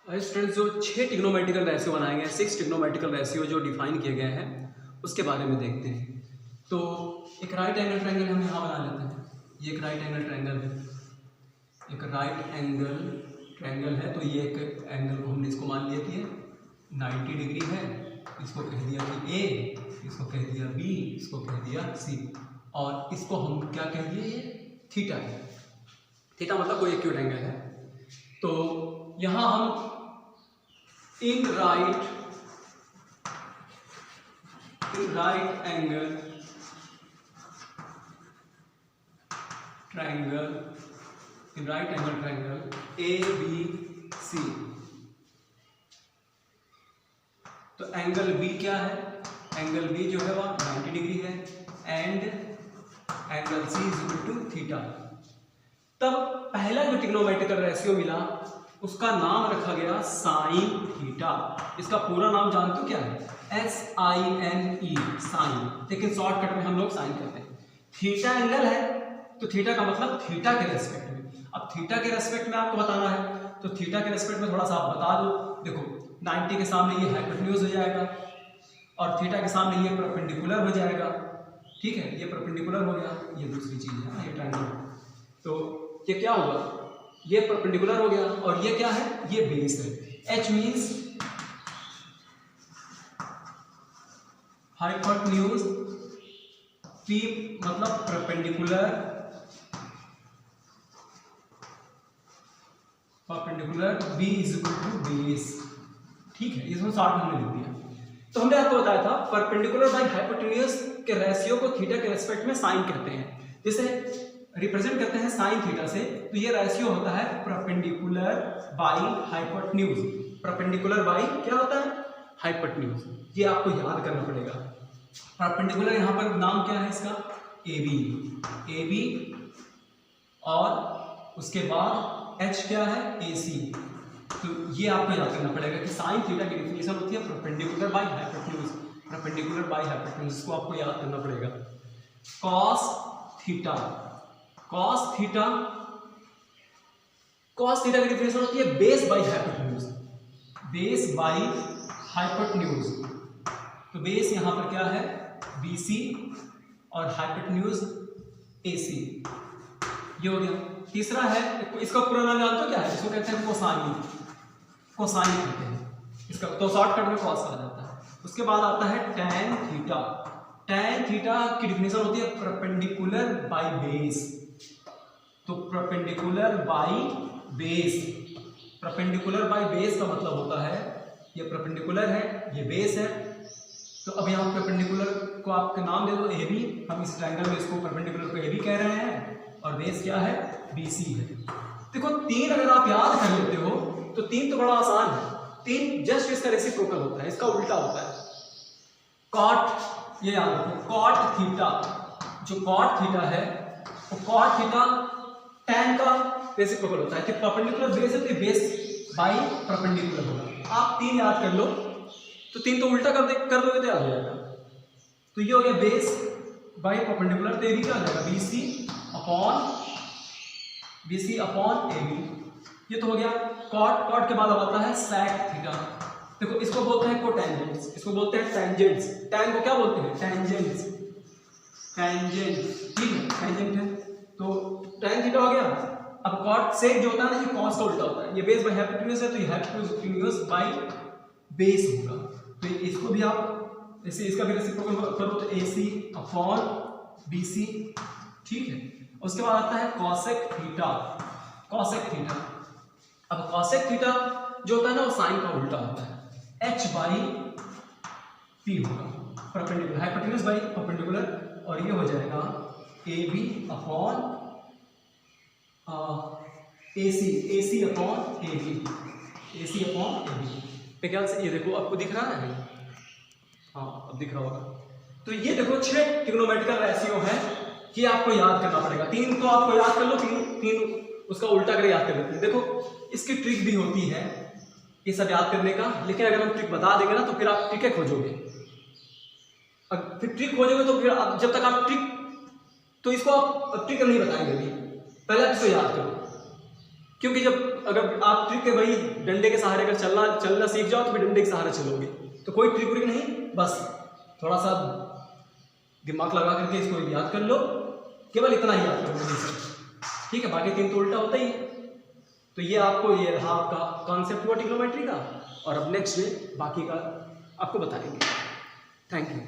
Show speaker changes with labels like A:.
A: Students, जो 6 trigonometrical ratio बनाए गए हैं, 6 ट्रिग्नोमेट्रिकल रेशियो जो डिफाइन किए गए हैं उसके बारे में देखते हैं। तो एक राइट एंगल ट्रायंगल हम यहाँ बना लेते हैं। ये एक राइट एंगल ट्रायंगल है, एक राइट एंगल ट्रायंगल है। तो ये एक एंगल को हमने इसको मान लिया कि 90 डिग्री है। इसको कह दिया कि ए, इसको कह दिया बी, इसको कह दिया सी, और इसको हम क्या कह दिए, ये थीटा है। थीटा मतलब कोई एक्यूट एंगल है। तो यहाँ हम in right angle triangle A B C. तो एंगल बी क्या है? एंगल बी जो है वह 90 डिग्री है and angle C is equal to theta. तब पहला जो ट्रिग्नोमेट्रिकल रेशियो मिला उसका नाम रखा गया साइन थीटा। इसका पूरा नाम जानते हो क्या है? SINE, साइन, लेकिन शॉर्टकट में हम लोग साइन कहते हैं। थीटा एंगल है तो थीटा का मतलब थीटा के रेस्पेक्ट में। अब थीटा के रेस्पेक्ट में आपको बताना है, तो थीटा के रेस्पेक्ट में थोड़ा सा आप बता दो। देखो 90 के सामने ये हाइपोटेन्यूज हो जाएगा और थीटा के सामने ये परपेंडिकुलर हो जाएगा। ठीक है, ये परपेंडिकुलर हो गया, ये दूसरी चीज है ना, ये ट्रायंगल। तो ये क्या होगा? ये परपेंडिकुलर हो गया और ये क्या है? ये बेस है। H मीन्स हाइपोटेन्यूज, P मतलब perpendicular, B is equal to base. ठीक है, इसमें शॉर्ट हमने लिख दिया। तो हमने आपको बताया था परपेंडिकुलर बाय हाइपोटेन्यूज के रेशियो को थीटा के रेस्पेक्ट में साइन कहते हैं, जिसे रिप्रेजेंट करते हैं साइन थीटा से। तो ये रेशियो होता है perpendicular by hypotenuse. Perpendicular by क्या होता है? हाइपोटेन्यूज। ये आपको याद करना पड़ेगा। परपेंडिकुलर यहाँ पर नाम क्या है इसका? AB, और उसके बाद H क्या है? AC। तो ये आपको याद करना पड़ेगा कि साइन थीटा की डेफिनेशन होती है perpendicular by hypotenuse. Perpendicular by hypotenuse, इसको आपको याद करना पड़ेगा। cos थीटा की डेफिनेशन होती है base by hypotenuse. Base by hypotenuse, तो बेस यहां पर क्या है? BC और हाइपोटेन्यूज AC। ये हो गया। तीसरा है, इसका पूरा नाम जानते हो क्या है? इसको कहते हैं कोसाइन कहते हैं इसका, तो शॉर्टकट में कॉस कहा जाता है। उसके बाद आता है tan थीटा। tan थीटा की डेफिनेशन होती है परपेंडिकुलर बाय बेस। तो perpendicular by base, perpendicular by base का मतलब होता है ये परपेंडिकुलर है, ये बेस है। तो अब यहाँ परपेंडिकुलर को आपका नाम दे दो AB। हम इस ट्रायंगल में इसको परपेंडिकुलर को AB कह रहे हैं और बेस क्या है? BC है। देखो 3 अगर आप याद कर लेते हो तो 3 तो बड़ा आसान है। 3 जस्ट इसका रेसिप्रोकल होता है, इसका उल्टा होता है। कॉट, ये याद रखो, कॉट थीटा, जो कॉट थीटा है वो कॉट थीटा tan का रेसिप्रोकल होता है। कि परपेंडिकुलर बेस है तो बेस बाय परपेंडिकुलर होगा। आप 3 याद कर लो तो 3 तो उल्टा कर दोगे तो याद हो जाएगा। तो ये हो गया बेस बाय परपेंडिकुलर, तो ये क्या हो जाएगा? BC upon AB। ये तो हो गया कॉट के बाद अब आता है sec थीटा। देखो इसको बोलते हैं कोटेंजेंट्स, इसको बोलते हैं टेंजेंट्स। टैन को क्या बोलते हैं? टेंजेंट्स। ठीक है, टेंजेंट है तो tan थीटा हो गया। अब कॉट सेक जो होता है ना, ये कॉस का उल्टा होता है। ये बेस बाय हाइपोटेन्यूज है तो ये हाइपोटेन्यूज बाय बेस होगा। तो इसको भी आप ऐसे, इसका भी रेसिप्रोकल करो तो AC अपॉन BC। ठीक है, उसके बाद आता है कॉसेक थीटा। अब कॉसेक थीटा जो होता है ना वो साइन का उल्टा होता है। H बाई P होगा, परपेंडिकुलर, हाइपोटेन्यूज बाई परपेंडिकुलर, और ये हो जाएगा AB upon AC upon AB। पे ख्याल से ये देखो आपको दिख रहा है? हाँ, अब दिख रहा होगा। तो ये देखो 6 ट्रिग्नोमेट्रिकल रेशियो है, ये आपको याद करना पड़ेगा। 3 तो आपको याद कर लो, 3 उसका उल्टा करके याद कर लेते हैं। देखो इसकी ट्रिक भी होती है ये सब याद करने का, लेकिन अगर हम ट्रिक बता देंगे ना तो फिर आप ट्रिकें खोजोगे। फिर ट्रिक खोजोगे तो फिर जब तक आप ट्रिक, तो इसको आप ट्रिक नहीं बताएंगे भी, पहले आप इसको याद करो। क्योंकि जब अगर आप ट्रिक है भाई डंडे के सहारे अगर चलना सीख जाओ तो फिर डंडे के सहारे चलोगे, तो कोई ट्रिक व्रिक नहीं, बस थोड़ा सा दिमाग लगा करके इसको याद कर लो, केवल इतना ही याद करो, ठीक है, बाकी 3 तो उल्टा होता ही है। तो ये आपको ये रहा आपका कॉन्सेप्ट हुआ ट्रिग्नोमेट्री का, और अब नेक्स्ट डे बाकी का आपको बताएंगे। Thank you.